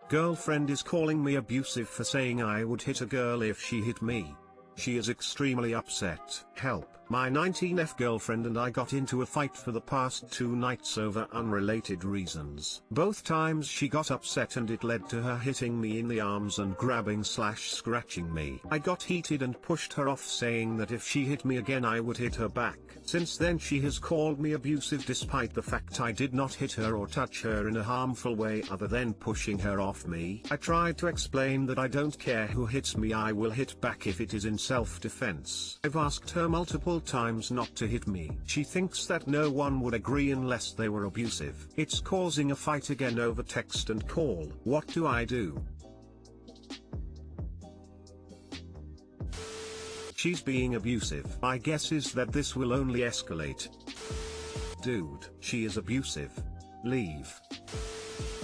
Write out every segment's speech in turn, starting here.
Girlfriend is calling me abusive for saying I would hit a girl if she hit me. She is extremely upset. Help. My 19F girlfriend and I got into a fight for the past 2 nights over unrelated reasons. Both times she got upset and it led to her hitting me in the arms and grabbing/scratching me. I got heated and pushed her off, saying that if she hit me again I would hit her back. Since then she has called me abusive despite the fact I did not hit her or touch her in a harmful way other than pushing her off me. I tried to explain that I don't care who hits me, I will hit back if it is in self-defense. I've asked her multiple times not to hit me. She thinks that no one would agree unless they were abusive. It's causing a fight again over text and call. What do I do? She's being abusive. My guess is that this will only escalate. Dude, she is abusive. Leave.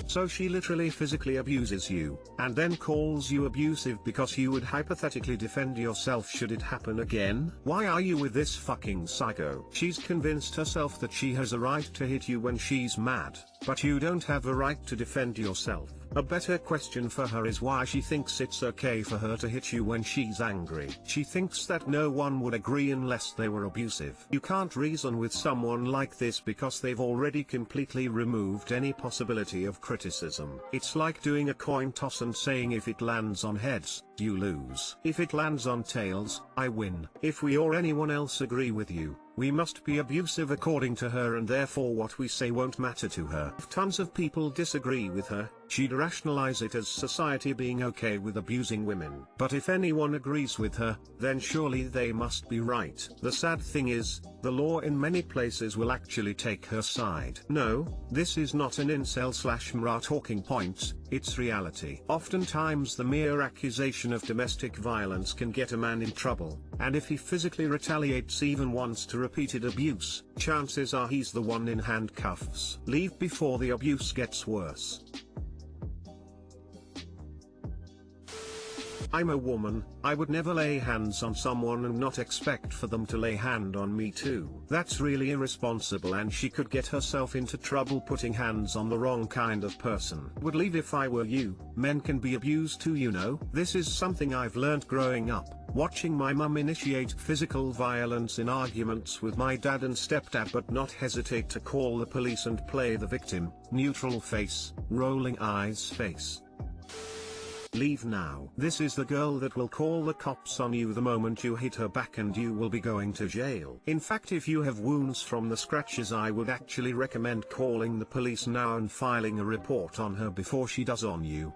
So she literally physically abuses you, and then calls you abusive because you would hypothetically defend yourself should it happen again? Why are you with this fucking psycho? She's convinced herself that she has a right to hit you when she's mad, but you don't have a right to defend yourself. A better question for her is why she thinks it's okay for her to hit you when she's angry. She thinks that no one would agree unless they were abusive. You can't reason with someone like this because they've already completely removed any possibility of criticism. It's like doing a coin toss and saying if it lands on heads, you lose. If it lands on tails, I win. If we or anyone else agree with you, we must be abusive according to her, and therefore what we say won't matter to her. If tons of people disagree with her, she'd rationalize it as society being okay with abusing women. But if anyone agrees with her, then surely they must be right. The sad thing is, the law in many places will actually take her side. No, this is not an incel/mra talking point, it's reality. Oftentimes the mere accusation of domestic violence can get a man in trouble, and if he physically retaliates even once to repeated abuse, chances are he's the one in handcuffs. Leave before the abuse gets worse. I'm a woman, I would never lay hands on someone and not expect for them to lay hand on me too. That's really irresponsible, and she could get herself into trouble putting hands on the wrong kind of person. Would leave if I were you. Men can be abused too, you know. This is something I've learned growing up, watching my mum initiate physical violence in arguments with my dad and stepdad but not hesitate to call the police and play the victim, neutral face, rolling eyes face. Leave now. This is the girl that will call the cops on you the moment you hit her back, and you will be going to jail. In fact, if you have wounds from the scratches, I would actually recommend calling the police now and filing a report on her before she does on you.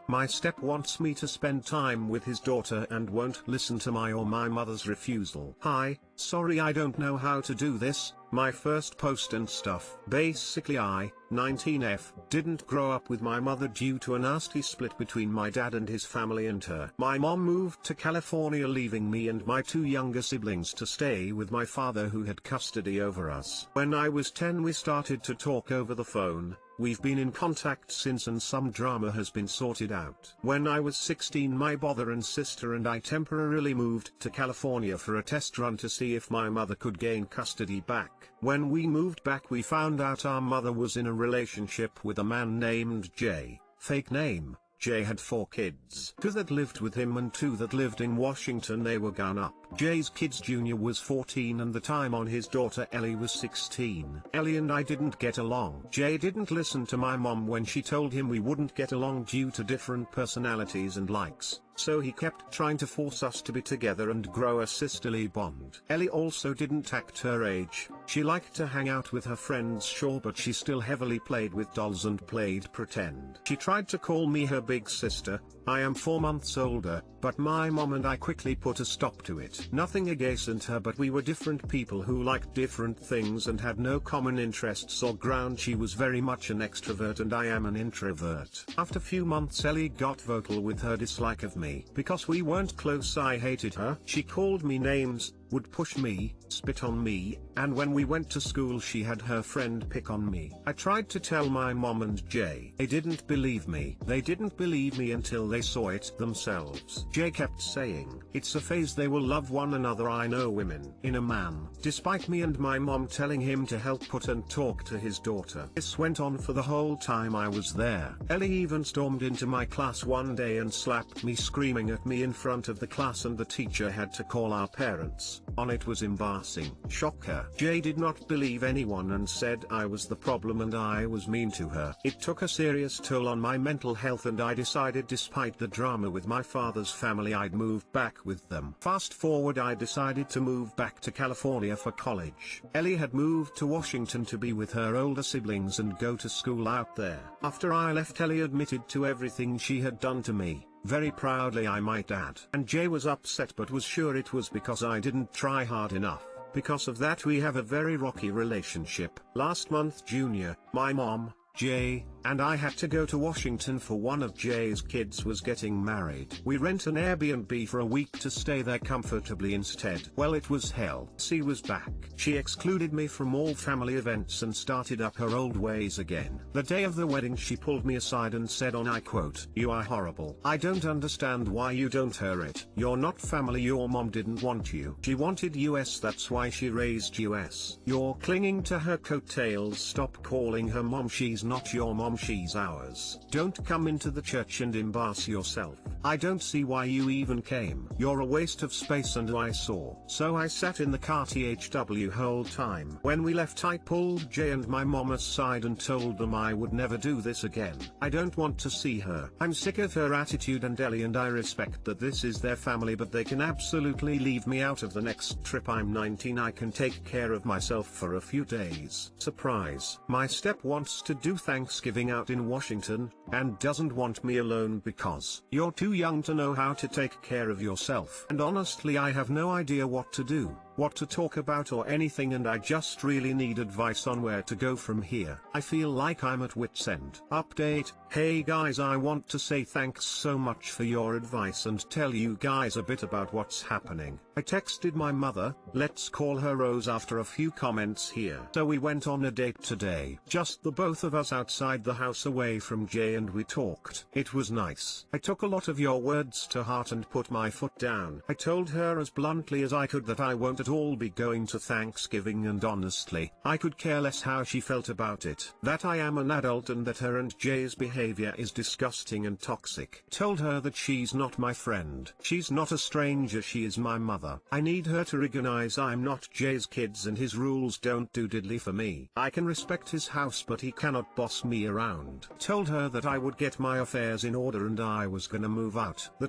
My step wants me to spend time with his daughter and won't listen to my or my mother's refusal. Hi, sorry I don't know how to do this, my first post and stuff. Basically I, 19F, didn't grow up with my mother due to a nasty split between my dad and his family and her. My mom moved to California, leaving me and my 2 younger siblings to stay with my father, who had custody over us. When I was 10 we started to talk over the phone. We've been in contact since and some drama has been sorted out. When I was 16 my brother and sister and I temporarily moved to California for a test run to see if my mother could gain custody back. When we moved back we found out our mother was in a relationship with a man named Jay, fake name. Jay had 4 kids. 2 that lived with him and 2 that lived in Washington. They were grown up. Jay's kids Junior was 14 and the time on his daughter Ellie was 16. Ellie and I didn't get along. Jay didn't listen to my mom when she told him we wouldn't get along due to different personalities and likes. So he kept trying to force us to be together and grow a sisterly bond. Ellie also didn't act her age. She liked to hang out with her friends, sure, but she still heavily played with dolls and played pretend. She tried to call me her big sister. I am 4 months older, but my mom and I quickly put a stop to it. Nothing against her, but we were different people who liked different things and had no common interests or ground. She was very much an extrovert and I am an introvert. After few months Ellie got vocal with her dislike of me. Because we weren't close I hated her. She called me names, would push me, spit on me, and when we went to school she had her friend pick on me. I tried to tell my mom and Jay. They didn't believe me. They didn't believe me until they saw it themselves. Jay kept saying, "It's a phase, they will love one another. I know women." In a man. Despite me and my mom telling him to help put and talk to his daughter. This went on for the whole time I was there. Ellie even stormed into my class one day and slapped me, screaming at me in front of the class, and the teacher had to call our parents. It was embarrassing. Shocker. Jay did not believe anyone and said I was the problem and I was mean to her. It took a serious toll on my mental health, and I decided, despite the drama with my father's family, I'd move back with them. Fast forward, I decided to move back to California for college. Ellie had moved to Washington to be with her older siblings and go to school out there. After I left, Ellie admitted to everything she had done to me. Very proudly, I might add. And Jay was upset but was sure it was because I didn't try hard enough. Because of that we have a very rocky relationship. Last month Junior, my mom, Jay, and I had to go to Washington for one of Jay's kids was getting married. We rent an Airbnb for a week to stay there comfortably instead. Well, it was hell. She was back. She excluded me from all family events and started up her old ways again. The day of the wedding she pulled me aside and said, I quote, "You are horrible. I don't understand why you don't hear it. You're not family. Your mom didn't want you. She wanted US, that's why she raised US. You're clinging to her coattails. Stop calling her mom. She's not your mom, she's ours. Don't come into the church and embarrass yourself. I don't see why you even came. You're a waste of space." And I saw. So I sat in the car THW whole time. When we left I pulled Jay and my mom aside and told them I would never do this again. I don't want to see her. I'm sick of her attitude and Ellie, and I respect that this is their family, but they can absolutely leave me out of the next trip. I'm 19, I can take care of myself for a few days. Surprise. My step wants to do Thanksgiving out in Washington, and doesn't want me alone because you're too young to know how to take care of yourself. And honestly I have no idea what to do, what to talk about or anything, and I just really need advice on where to go from here. I feel like I'm at wit's end. Update. Hey guys, I want to say thanks so much for your advice and tell you guys a bit about what's happening. I texted my mother, let's call her Rose, after a few comments here. So we went on a date today. Just the both of us outside the house away from Jay, and we talked. It was nice. I took a lot of your words to heart and put my foot down. I told her as bluntly as I could that I won't at all be going to Thanksgiving, and honestly, I could care less how she felt about it. That I am an adult and that her and Jay's behavior is disgusting and toxic. Told her that she's not my friend. She's not a stranger, she is my mother. I need her to recognize I'm not Jay's kids and his rules don't do diddly for me. I can respect his house but he cannot boss me around. Told her that I would get my affairs in order and I was gonna move out. The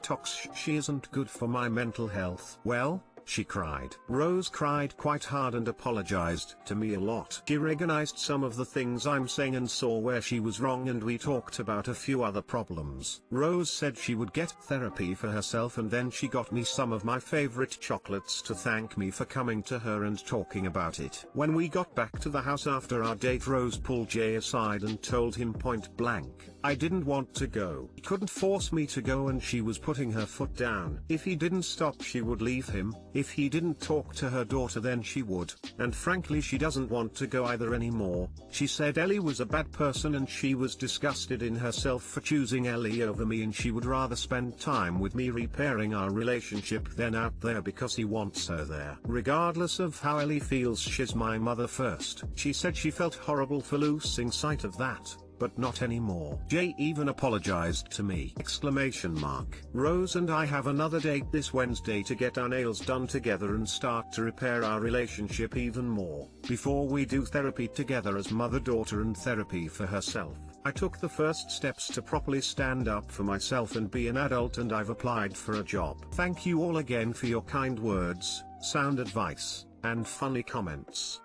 she isn't good for my mental health. Well, she cried. Rose cried quite hard and apologized to me a lot. She recognized some of the things I'm saying and saw where she was wrong, and we talked about a few other problems. Rose said she would get therapy for herself, and then she got me some of my favorite chocolates to thank me for coming to her and talking about it. When we got back to the house after our date, Rose pulled Jay aside and told him point blank, I didn't want to go. He couldn't force me to go and she was putting her foot down. If he didn't stop she would leave him. If he didn't talk to her daughter then she would. And frankly she doesn't want to go either anymore. She said Ellie was a bad person and she was disgusted in herself for choosing Ellie over me, and she would rather spend time with me repairing our relationship than out there because he wants her there. Regardless of how Ellie feels, she's my mother first. She said she felt horrible for losing sight of that, but not anymore. Jay even apologized to me! Exclamation mark. Rose and I have another date this Wednesday to get our nails done together and start to repair our relationship even more. Before we do therapy together as mother-daughter and therapy for herself. I took the first steps to properly stand up for myself and be an adult, and I've applied for a job. Thank you all again for your kind words, sound advice, and funny comments.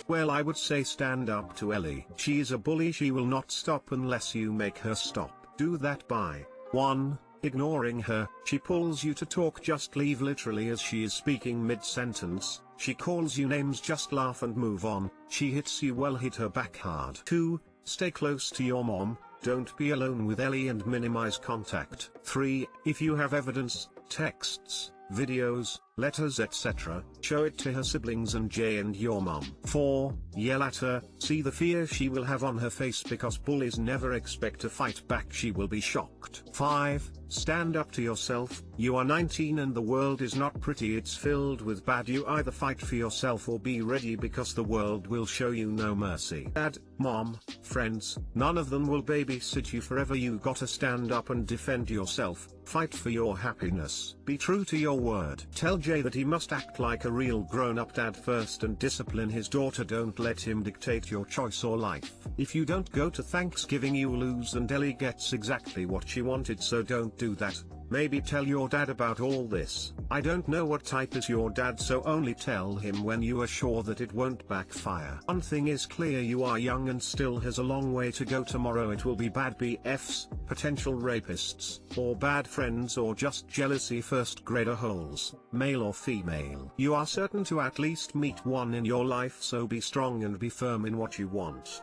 Well, I would say stand up to Ellie. She is a bully. She will not stop unless you make her stop. Do that by 1. Ignoring her. She pulls you to talk, just leave literally as she is speaking mid-sentence. She calls you names, just laugh and move on. She hits you, well, hit her back hard. 2. Stay close to your mom. Don't be alone with Ellie and minimize contact. 3. If you have evidence, texts, videos, letters etc. Show it to her siblings and Jay and your mom. 4. Yell at her, see the fear she will have on her face because bullies never expect to fight back, she will be shocked. 5. Stand up to yourself, you are 19 and the world is not pretty, it's filled with bad, you either fight for yourself or be ready because the world will show you no mercy. Dad, mom, friends, none of them will babysit you forever, you gotta stand up and defend yourself, fight for your happiness. Be true to your word. Tell Jay that he must act like a real grown-up dad first and discipline his daughter, don't let him dictate your choice or life. If you don't go to Thanksgiving you lose and Ellie gets exactly what she wanted, so don't do that. Maybe tell your dad about all this. I don't know what type is your dad, so only tell him when you are sure that it won't backfire. One thing is clear, you are young and still has a long way to go. Tomorrow it will be bad BFs, potential rapists, or bad friends, or just jealousy first grader holes, male or female. You are certain to at least meet one in your life, so be strong and be firm in what you want.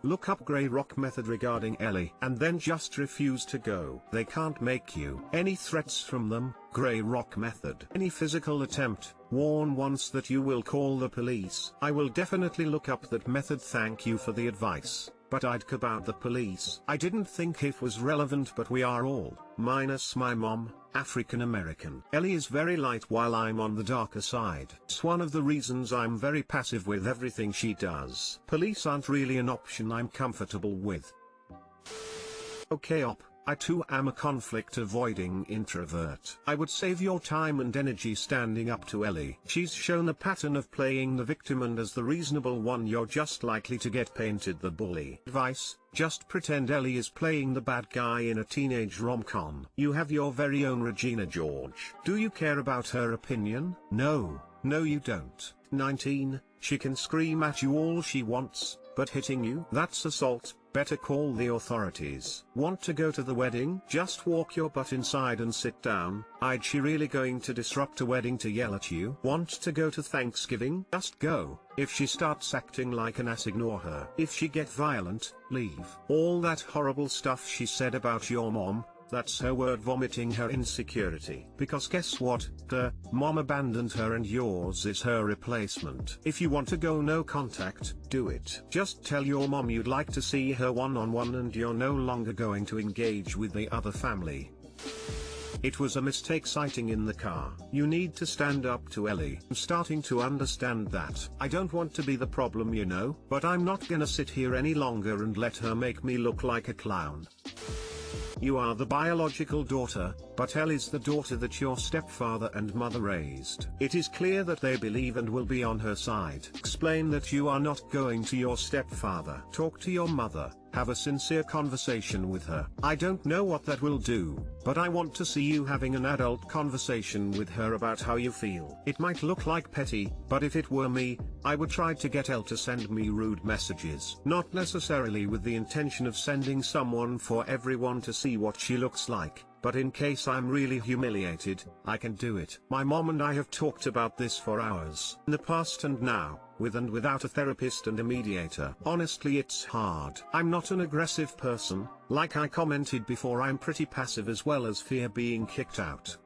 Look up Grey Rock method regarding Ellie and then just refuse to go. They can't make you. Any threats from them, Grey Rock method. Any physical attempt, warn once that you will call the police. I will definitely look up that method, thank you for the advice, but I'd care about the police. I didn't think it was relevant, but we are all, minus my mom, African American. Ellie is very light while I'm on the darker side. It's one of the reasons I'm very passive with everything she does. Police aren't really an option I'm comfortable with. Okay op, I too am a conflict-avoiding introvert. I would save your time and energy standing up to Ellie. She's shown a pattern of playing the victim, and as the reasonable one you're just likely to get painted the bully. Advice: just pretend Ellie is playing the bad guy in a teenage rom-com. You have your very own Regina George. Do you care about her opinion? No, you don't. 19, she can scream at you all she wants, but hitting you? That's assault. Better call the authorities. Want to go to the wedding? Just walk your butt inside and sit down. Is she really going to disrupt a wedding to yell at you? Want to go to Thanksgiving? Just go. If she starts acting like an ass, ignore her. If she get violent, leave. All that horrible stuff she said about your mom, that's her word vomiting her insecurity. Because guess what? Her mom abandoned her and yours is her replacement. If you want to go no contact, do it. Just tell your mom you'd like to see her one-on-one and you're no longer going to engage with the other family. It was a mistake sighting in the car. You need to stand up to Ellie. I'm starting to understand that. I don't want to be the problem, you know, but I'm not gonna sit here any longer and let her make me look like a clown. You are the biological daughter, but Ellie's the daughter that your stepfather and mother raised. It is clear that they believe and will be on her side. Explain that you are not going to your stepfather. Talk to your mother. Have a sincere conversation with her. I don't know what that will do, but I want to see you having an adult conversation with her about how you feel. It might look like petty, but if it were me, I would try to get Elle to send me rude messages. Not necessarily with the intention of sending someone for everyone to see what she looks like, but in case I'm really humiliated, I can do it. My mom and I have talked about this for hours. In the past and now, with and without a therapist and a mediator. Honestly, it's hard. I'm not an aggressive person, like I commented before. I'm pretty passive as well as fear being kicked out.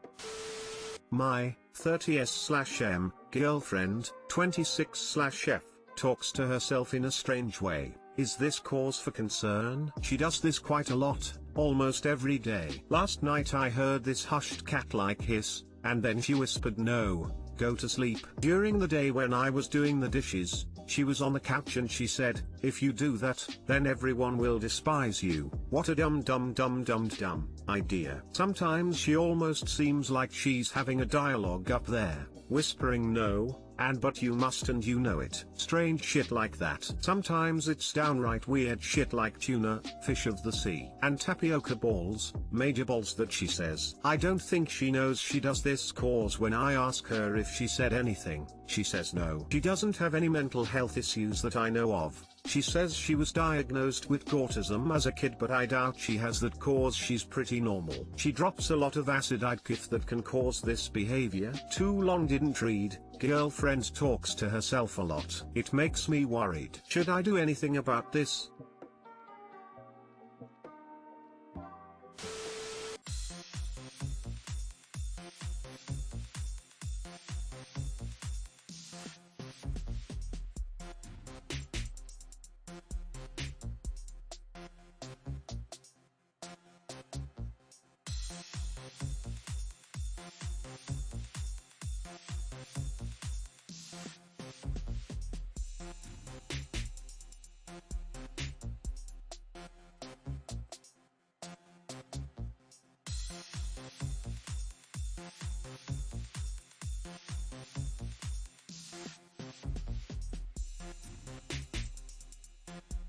My 30s/M girlfriend, 26/F, talks to herself in a strange way. Is this cause for concern? She does this quite a lot, almost every day. Last night I heard this hushed cat-like hiss, and then she whispered, "No, go to sleep." During the day when I was doing the dishes, she was on the couch and she said, "If you do that, then everyone will despise you." What a dumb idea. Sometimes she almost seems like she's having a dialogue up there, whispering no, and but you must and you know it. Strange shit like that. Sometimes it's downright weird shit like tuna, fish of the sea, and tapioca balls, major balls that she says. I don't think she knows she does this, cause when I ask her if she said anything, she says no. She doesn't have any mental health issues that I know of. She says she was diagnosed with autism as a kid, but I doubt she has that, cause she's pretty normal. She drops a lot of acid IQ that can cause this behavior. Too long didn't read. Girlfriend talks to herself a lot. It makes me worried. Should I do anything about this?